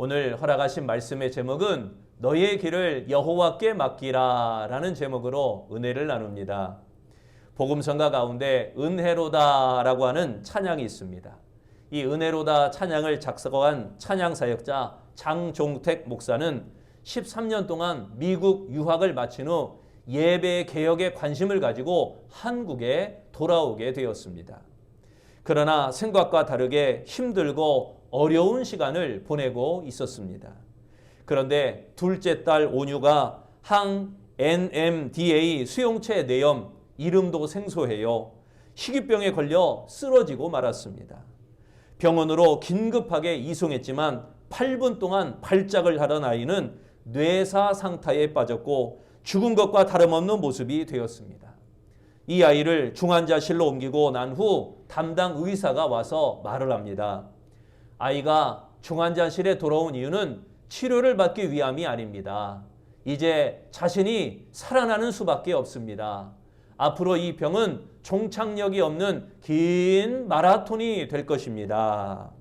오늘 허락하신 말씀의 제목은 너의 길을 여호와께 맡기라 라는 제목으로 은혜를 나눕니다. 복음성가 가운데 은혜로다라고 하는 찬양이 있습니다. 이 은혜로다 찬양을 작곡한 찬양사역자 장종택 목사는 13년 동안 미국 유학을 마친 후 예배 개혁에 관심을 가지고 한국에 돌아오게 되었습니다. 그러나 생각과 다르게 힘들고 어려운 시간을 보내고 있었습니다. 그런데 둘째 딸 온유가 항 NMDA 수용체 뇌염, 이름도 생소해요. 희귀병에 걸려 쓰러지고 말았습니다. 병원으로 긴급하게 이송했지만 8분 동안 발작을 하던 아이는 뇌사 상태에 빠졌고 죽은 것과 다름없는 모습이 되었습니다. 이 아이를 중환자실로 옮기고 난 후 담당 의사가 와서 말을 합니다. 아이가 중환자실에 돌아온 이유는 치료를 받기 위함이 아닙니다. 이제 자신이 살아나는 수밖에 없습니다. 앞으로 이 병은 종착역이 없는 긴 마라톤이 될 것입니다.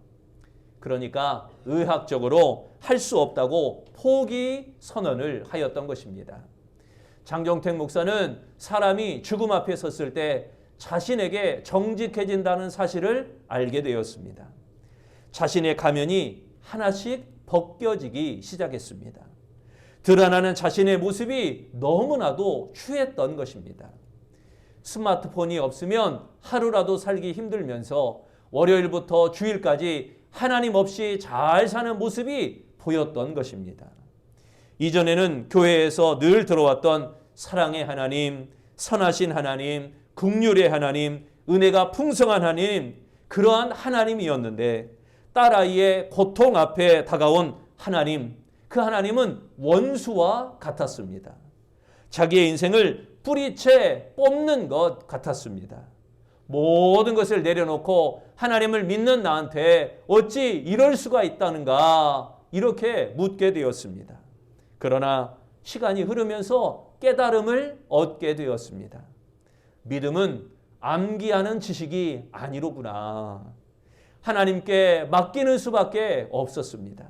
그러니까 의학적으로 할 수 없다고 포기 선언을 하였던 것입니다. 장종택 목사는 사람이 죽음 앞에 섰을 때 자신에게 정직해진다는 사실을 알게 되었습니다. 자신의 가면이 하나씩 벗겨지기 시작했습니다. 드러나는 자신의 모습이 너무나도 추했던 것입니다. 스마트폰이 없으면 하루라도 살기 힘들면서 월요일부터 주일까지 하나님 없이 잘 사는 모습이 보였던 것입니다. 이전에는 교회에서 늘 들어왔던 사랑의 하나님, 선하신 하나님, 긍휼의 하나님, 은혜가 풍성한 하나님, 그러한 하나님이었는데 딸아이의 고통 앞에 다가온 하나님, 그 하나님은 원수와 같았습니다. 자기의 인생을 뿌리채 뽑는 것 같았습니다. 모든 것을 내려놓고 하나님을 믿는 나한테 어찌 이럴 수가 있다는가 이렇게 묻게 되었습니다. 그러나 시간이 흐르면서 깨달음을 얻게 되었습니다. 믿음은 암기하는 지식이 아니로구나. 하나님께 맡기는 수밖에 없었습니다.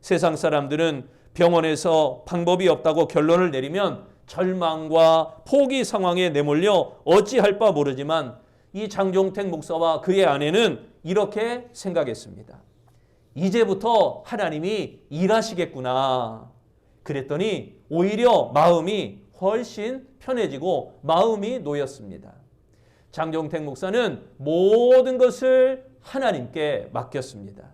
세상 사람들은 병원에서 방법이 없다고 결론을 내리면 절망과 포기 상황에 내몰려 어찌할 바 모르지만 이 장종택 목사와 그의 아내는 이렇게 생각했습니다. 이제부터 하나님이 일하시겠구나. 그랬더니 오히려 마음이 훨씬 편해지고 마음이 놓였습니다. 장종택 목사는 모든 것을 하나님께 맡겼습니다.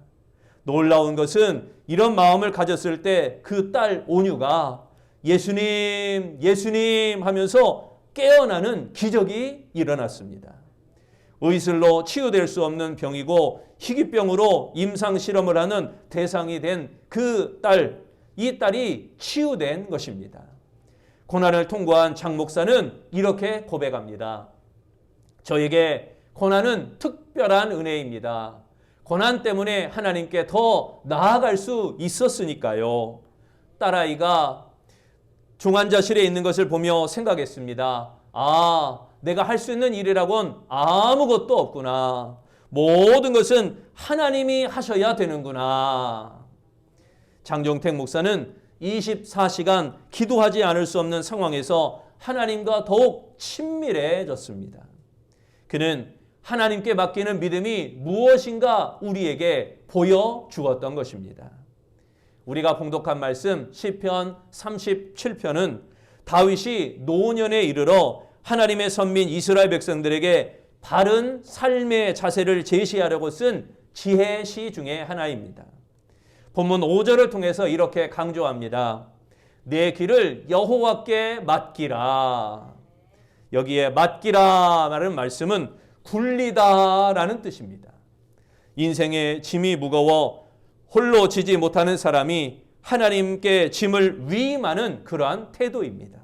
놀라운 것은 이런 마음을 가졌을 때 그 딸 온유가 예수님, 예수님 하면서 깨어나는 기적이 일어났습니다. 의술로 치유될 수 없는 병이고 희귀병으로 임상실험을 하는 대상이 된 그 딸, 이 딸이 치유된 것입니다. 고난을 통과한 장 목사는 이렇게 고백합니다. 저에게 고난은 특별한 은혜입니다. 고난 때문에 하나님께 더 나아갈 수 있었으니까요. 딸아이가 중환자실에 있는 것을 보며 생각했습니다. 아, 내가 할 수 있는 일이라고는 아무것도 없구나. 모든 것은 하나님이 하셔야 되는구나. 장종택 목사는 24시간 기도하지 않을 수 없는 상황에서 하나님과 더욱 친밀해졌습니다. 그는 하나님께 맡기는 믿음이 무엇인가 우리에게 보여주었던 것입니다. 우리가 봉독한 말씀 시편 37편은 다윗이 노년에 이르러 하나님의 선민 이스라엘 백성들에게 바른 삶의 자세를 제시하려고 쓴 지혜시 중에 하나입니다. 본문 5절을 통해서 이렇게 강조합니다. 내 길을 여호와께 맡기라. 여기에 맡기라라는 말씀은 굴리다라는 뜻입니다. 인생의 짐이 무거워 홀로 지지 못하는 사람이 하나님께 짐을 위임하는 그러한 태도입니다.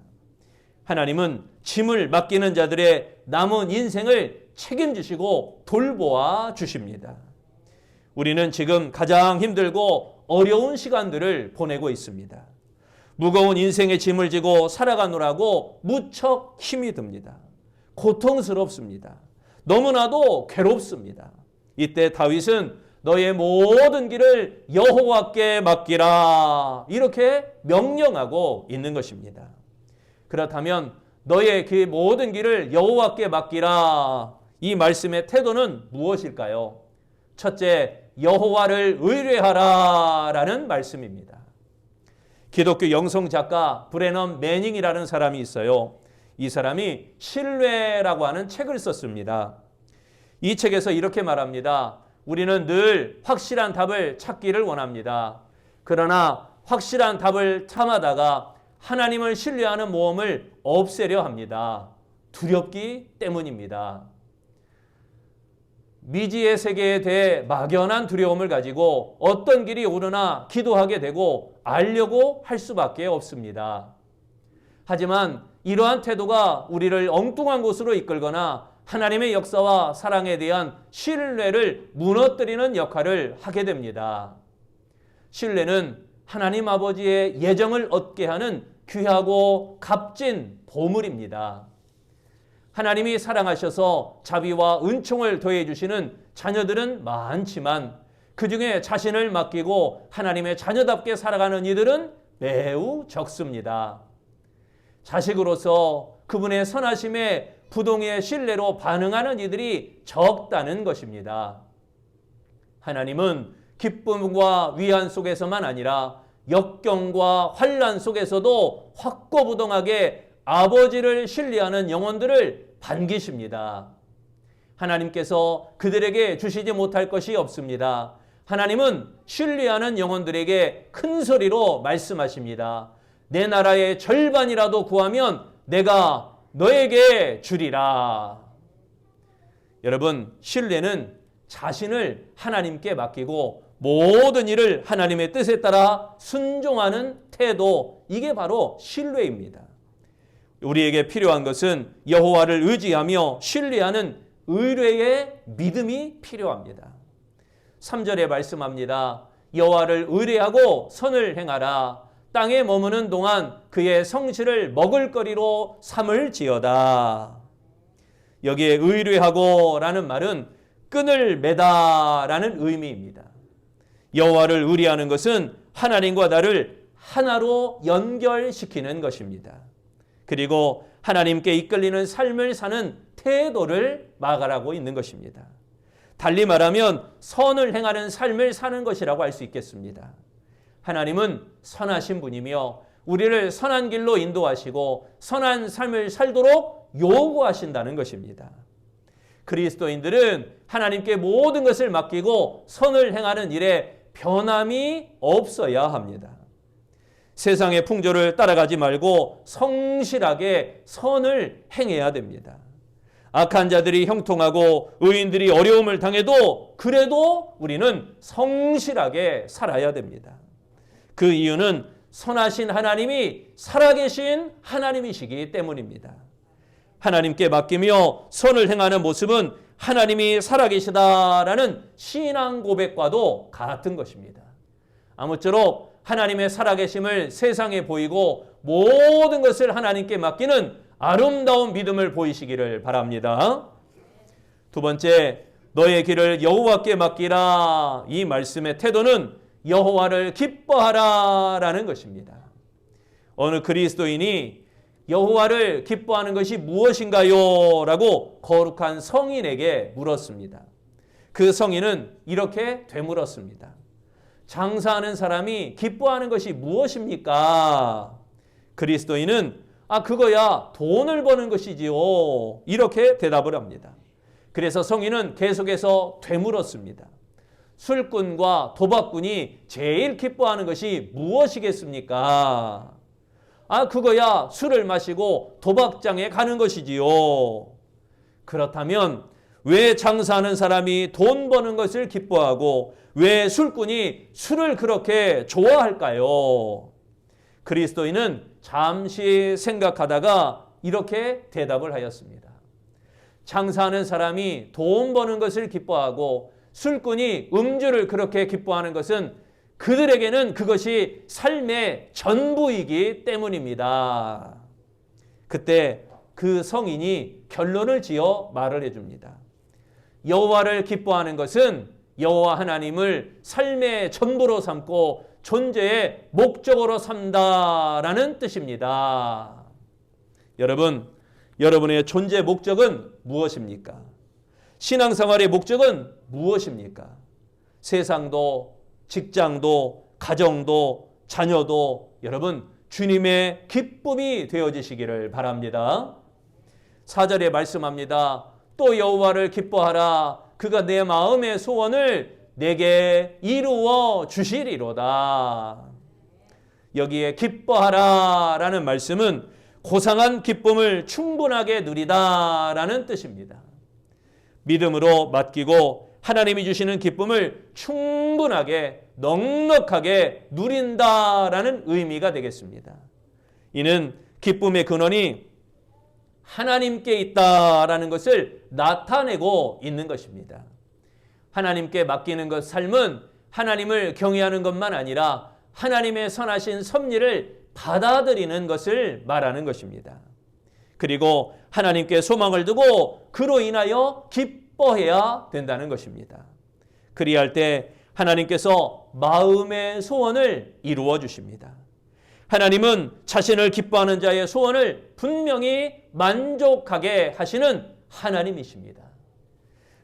하나님은 짐을 맡기는 자들의 남은 인생을 책임지시고 돌보아 주십니다. 우리는 지금 가장 힘들고 어려운 시간들을 보내고 있습니다. 무거운 인생의 짐을 지고 살아가느라고 무척 힘이 듭니다. 고통스럽습니다. 너무나도 괴롭습니다. 이때 다윗은 너의 모든 길을 여호와께 맡기라. 이렇게 명령하고 있는 것입니다. 그렇다면 너의 그 모든 길을 여호와께 맡기라. 이 말씀의 태도는 무엇일까요? 첫째, 여호와를 의뢰하라라는 말씀입니다. 기독교 영성 작가 브레넌 매닝이라는 사람이 있어요. 이 사람이 신뢰라고 하는 책을 썼습니다. 이 책에서 이렇게 말합니다. 우리는 늘 확실한 답을 찾기를 원합니다. 그러나 확실한 답을 탐하다가 하나님을 신뢰하는 모험을 없애려 합니다. 두렵기 때문입니다. 미지의 세계에 대해 막연한 두려움을 가지고 어떤 길이 옳으나 기도하게 되고 알려고 할 수밖에 없습니다. 하지만 이러한 태도가 우리를 엉뚱한 곳으로 이끌거나 하나님의 역사와 사랑에 대한 신뢰를 무너뜨리는 역할을 하게 됩니다. 신뢰는 하나님 아버지의 예정을 얻게 하는 귀하고 값진 보물입니다. 하나님이 사랑하셔서 자비와 은총을 더해 주시는 자녀들은 많지만 그중에 자신을 맡기고 하나님의 자녀답게 살아가는 이들은 매우 적습니다. 자식으로서 그분의 선하심에 부동의 신뢰로 반응하는 이들이 적다는 것입니다. 하나님은 기쁨과 위안 속에서만 아니라 역경과 환난 속에서도 확고부동하게 아버지를 신뢰하는 영혼들을 반기십니다. 하나님께서 그들에게 주시지 못할 것이 없습니다. 하나님은 신뢰하는 영혼들에게 큰 소리로 말씀하십니다. 내 나라의 절반이라도 구하면 내가 너에게 주리라. 여러분, 신뢰는 자신을 하나님께 맡기고 모든 일을 하나님의 뜻에 따라 순종하는 태도, 이게 바로 신뢰입니다. 우리에게 필요한 것은 여호와를 의지하며 신뢰하는 의뢰의 믿음이 필요합니다. 3절에 말씀합니다. 여호와를 의뢰하고 선을 행하라. 땅에 머무는 동안 그의 성실을 먹을거리로 삼을지어다. 여기에 의뢰하고 라는 말은 끈을 매다라는 의미입니다. 여호와를 의뢰하는 것은 하나님과 나를 하나로 연결시키는 것입니다. 그리고 하나님께 이끌리는 삶을 사는 태도를 말하고 있는 것입니다. 달리 말하면 선을 행하는 삶을 사는 것이라고 할 수 있겠습니다. 하나님은 선하신 분이며 우리를 선한 길로 인도하시고 선한 삶을 살도록 요구하신다는 것입니다. 그리스도인들은 하나님께 모든 것을 맡기고 선을 행하는 일에 변함이 없어야 합니다. 세상의 풍조를 따라가지 말고 성실하게 선을 행해야 됩니다. 악한 자들이 형통하고 의인들이 어려움을 당해도 그래도 우리는 성실하게 살아야 됩니다. 그 이유는 선하신 하나님이 살아계신 하나님이시기 때문입니다. 하나님께 맡기며 선을 행하는 모습은 하나님이 살아계시다라는 신앙 고백과도 같은 것입니다. 아무쪼록 하나님의 살아계심을 세상에 보이고 모든 것을 하나님께 맡기는 아름다운 믿음을 보이시기를 바랍니다. 두 번째, 너의 길을 여호와께 맡기라. 이 말씀의 태도는 여호와를 기뻐하라라는 것입니다. 어느 그리스도인이 여호와를 기뻐하는 것이 무엇인가요? 라고 거룩한 성인에게 물었습니다. 그 성인은 이렇게 되물었습니다. 장사하는 사람이 기뻐하는 것이 무엇입니까? 그리스도인은 그거야 돈을 버는 것이지요. 이렇게 대답을 합니다. 그래서 성인은 계속해서 되물었습니다. 술꾼과 도박꾼이 제일 기뻐하는 것이 무엇이겠습니까? 그거야 술을 마시고 도박장에 가는 것이지요. 그렇다면 왜 장사하는 사람이 돈 버는 것을 기뻐하고 왜 술꾼이 술을 그렇게 좋아할까요? 그리스도인은 잠시 생각하다가 이렇게 대답을 하였습니다. 장사하는 사람이 돈 버는 것을 기뻐하고 술꾼이 음주를 그렇게 기뻐하는 것은 그들에게는 그것이 삶의 전부이기 때문입니다. 그때 그 성인이 결론을 지어 말을 해줍니다. 여호와를 기뻐하는 것은 여호와 하나님을 삶의 전부로 삼고 존재의 목적으로 산다라는 뜻입니다. 여러분, 여러분의 존재 목적은 무엇입니까? 신앙생활의 목적은 무엇입니까? 세상도, 직장도, 가정도, 자녀도 여러분 주님의 기쁨이 되어지시기를 바랍니다. 4절에 말씀합니다. 또 여호와를 기뻐하라. 그가 내 마음의 소원을 내게 이루어 주시리로다. 여기에 기뻐하라라는 말씀은 고상한 기쁨을 충분하게 누리다라는 뜻입니다. 믿음으로 맡기고 하나님이 주시는 기쁨을 충분하게 넉넉하게 누린다라는 의미가 되겠습니다. 이는 기쁨의 근원이 하나님께 있다라는 것을 나타내고 있는 것입니다. 하나님께 맡기는 것 삶은 하나님을 경외하는 것만 아니라 하나님의 선하신 섭리를 받아들이는 것을 말하는 것입니다. 그리고 하나님께 소망을 두고 그로 인하여 기뻐해야 된다는 것입니다. 그리할 때 하나님께서 마음의 소원을 이루어 주십니다. 하나님은 자신을 기뻐하는 자의 소원을 분명히 만족하게 하시는 하나님이십니다.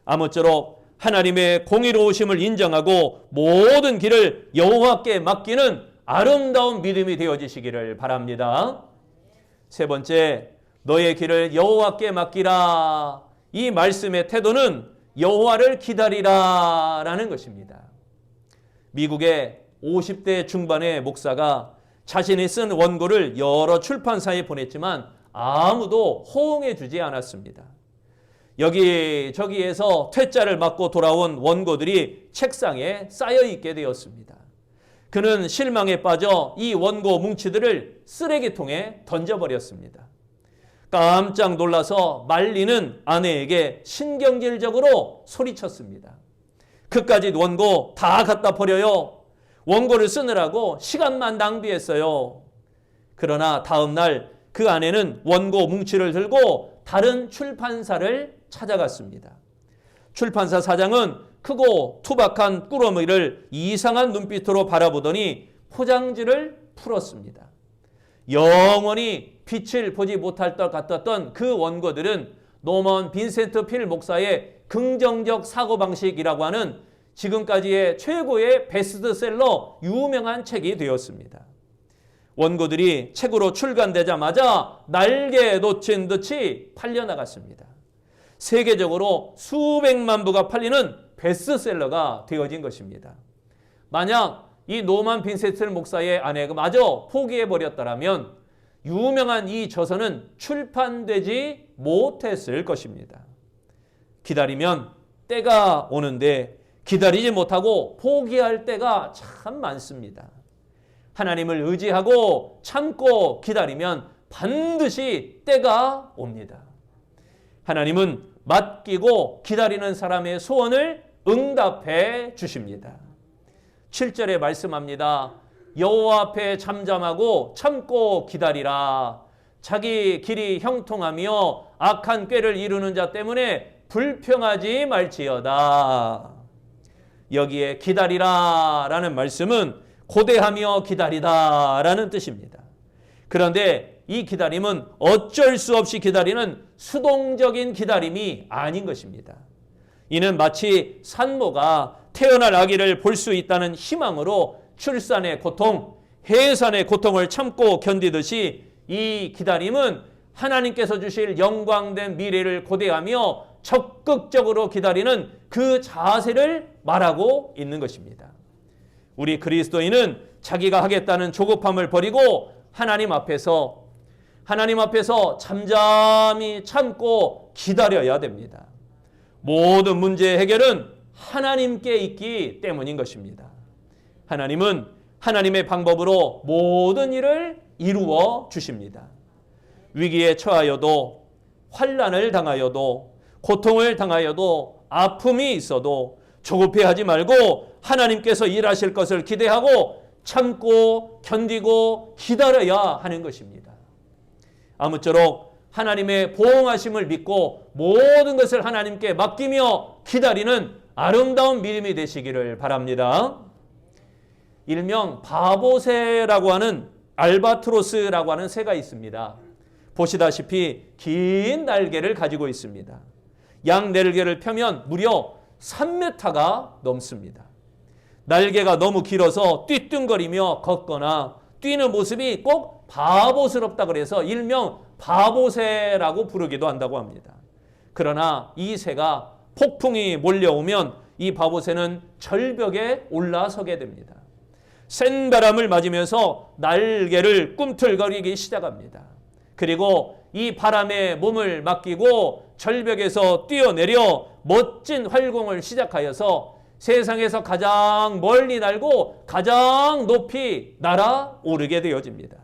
아무쪼록 하나님의 공의로우심을 인정하고 모든 길을 여호와께 맡기는 아름다운 믿음이 되어지시기를 바랍니다. 세 번째, 너의 길을 여호와께 맡기라. 이 말씀의 태도는 여호와를 기다리라라는 것입니다. 미국의 50대 중반의 목사가 자신이 쓴 원고를 여러 출판사에 보냈지만 아무도 호응해 주지 않았습니다. 여기저기에서 퇴짜를 맞고 돌아온 원고들이 책상에 쌓여 있게 되었습니다. 그는 실망에 빠져 이 원고 뭉치들을 쓰레기통에 던져버렸습니다. 깜짝 놀라서 말리는 아내에게 신경질적으로 소리쳤습니다. 그까짓 원고 다 갖다 버려요. 원고를 쓰느라고 시간만 낭비했어요. 그러나 다음 날 그 아내는 원고 뭉치를 들고 다른 출판사를 찾아갔습니다. 출판사 사장은 크고 투박한 꾸러미를 이상한 눈빛으로 바라보더니 포장지를 풀었습니다. 영원히 빛을 보지 못할 것 같았던 그 원고들은 노먼 빈센트 필 목사의 긍정적 사고방식이라고 하는 지금까지의 최고의 베스트셀러 유명한 책이 되었습니다. 원고들이 책으로 출간되자마자 날개 놓친 듯이 팔려나갔습니다. 세계적으로 수백만 부가 팔리는 베스트셀러가 되어진 것입니다. 만약 이 노먼 빈센트 목사의 아내가 마저 포기해버렸다면 유명한 이 저서는 출판되지 못했을 것입니다. 기다리면 때가 오는데 기다리지 못하고 포기할 때가 참 많습니다. 하나님을 의지하고 참고 기다리면 반드시 때가 옵니다. 하나님은 맡기고 기다리는 사람의 소원을 응답해 주십니다. 7절에 말씀합니다. 여호와 앞에 잠잠하고 참고 기다리라. 자기 길이 형통하며 악한 꾀를 이루는 자 때문에 불평하지 말지어다. 여기에 기다리라라는 말씀은 고대하며 기다리다라는 뜻입니다. 그런데 이 기다림은 어쩔 수 없이 기다리는 수동적인 기다림이 아닌 것입니다. 이는 마치 산모가 태어날 아기를 볼 수 있다는 희망으로 출산의 고통, 해산의 고통을 참고 견디듯이 이 기다림은 하나님께서 주실 영광된 미래를 고대하며 적극적으로 기다리는 그 자세를 말하고 있는 것입니다. 우리 그리스도인은 자기가 하겠다는 조급함을 버리고 하나님 앞에서 잠잠히 참고 기다려야 됩니다. 모든 문제의 해결은 하나님께 있기 때문인 것입니다. 하나님은 하나님의 방법으로 모든 일을 이루어 주십니다. 위기에 처하여도 환난을 당하여도 고통을 당하여도 아픔이 있어도 조급해하지 말고 하나님께서 일하실 것을 기대하고 참고 견디고 기다려야 하는 것입니다. 아무쪼록 하나님의 보응하심을 믿고 모든 것을 하나님께 맡기며 기다리는 아름다운 믿음이 되시기를 바랍니다. 일명 바보새라고 하는 알바트로스라고 하는 새가 있습니다. 보시다시피 긴 날개를 가지고 있습니다. 양 날개를 펴면 무려 3m가 넘습니다. 날개가 너무 길어서 띠뚱거리며 걷거나 뛰는 모습이 꼭 바보스럽다 그래서 일명 바보새라고 부르기도 한다고 합니다. 그러나 이 새가 폭풍이 몰려오면 이 바보새는 절벽에 올라서게 됩니다. 센 바람을 맞으면서 날개를 꿈틀거리기 시작합니다. 그리고 이 바람에 몸을 맡기고 절벽에서 뛰어내려 멋진 활공을 시작하여서 세상에서 가장 멀리 날고 가장 높이 날아오르게 되어집니다.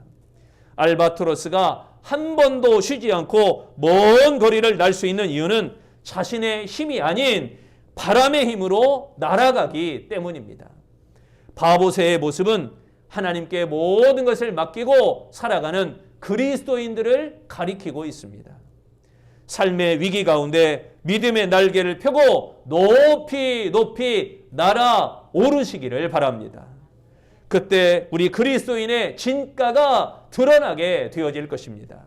알바트로스가 한 번도 쉬지 않고 먼 거리를 날 수 있는 이유는 자신의 힘이 아닌 바람의 힘으로 날아가기 때문입니다. 바보새의 모습은 하나님께 모든 것을 맡기고 살아가는 그리스도인들을 가리키고 있습니다. 삶의 위기 가운데 믿음의 날개를 펴고 높이 높이 날아오르시기를 바랍니다. 그때 우리 그리스도인의 진가가 드러나게 되어질 것입니다.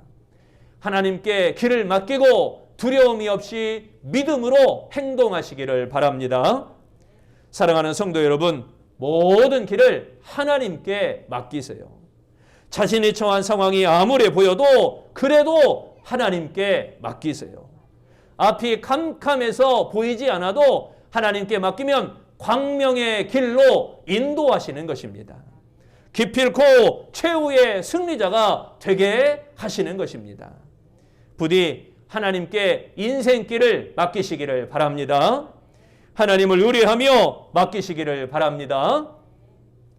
하나님께 길을 맡기고 두려움이 없이 믿음으로 행동하시기를 바랍니다. 사랑하는 성도 여러분, 모든 길을 하나님께 맡기세요. 자신이 처한 상황이 암울해 보여도 그래도 하나님께 맡기세요. 앞이 캄캄해서 보이지 않아도 하나님께 맡기면 광명의 길로 인도하시는 것입니다. 기필코 최후의 승리자가 되게 하시는 것입니다. 부디 하나님께 인생길을 맡기시기를 바랍니다. 하나님을 의뢰하며 맡기시기를 바랍니다.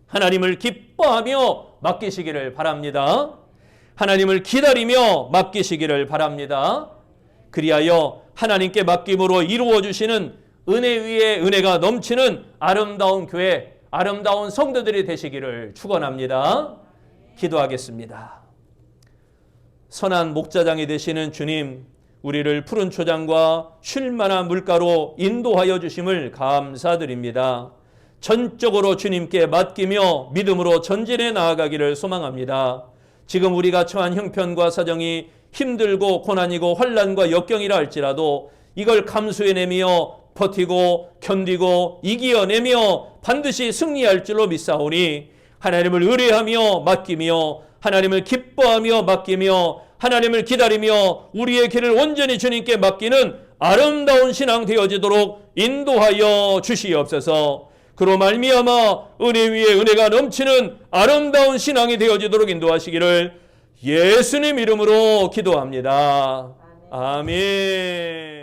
하나님을 기뻐하며 맡기시기를 바랍니다. 하나님을 기다리며 맡기시기를 바랍니다. 그리하여 하나님께 맡김으로 이루어 주시는 은혜 위에 은혜가 넘치는 아름다운 교회, 아름다운 성도들이 되시기를 축원합니다. 기도하겠습니다. 선한 목자장이 되시는 주님, 우리를 푸른 초장과 쉴만한 물가로 인도하여 주심을 감사드립니다. 전적으로 주님께 맡기며 믿음으로 전진해 나아가기를 소망합니다. 지금 우리가 처한 형편과 사정이 힘들고 고난이고 환난과 역경이라 할지라도 이걸 감수해내며 버티고 견디고 이겨내며 반드시 승리할 줄로 믿사오니 하나님을 의뢰하며 맡기며 하나님을 기뻐하며 맡기며 하나님을 기다리며 우리의 길을 온전히 주님께 맡기는 아름다운 신앙 되어지도록 인도하여 주시옵소서. 그로 말미암아 은혜 위에 은혜가 넘치는 아름다운 신앙이 되어지도록 인도하시기를 예수님 이름으로 기도합니다. 아멘.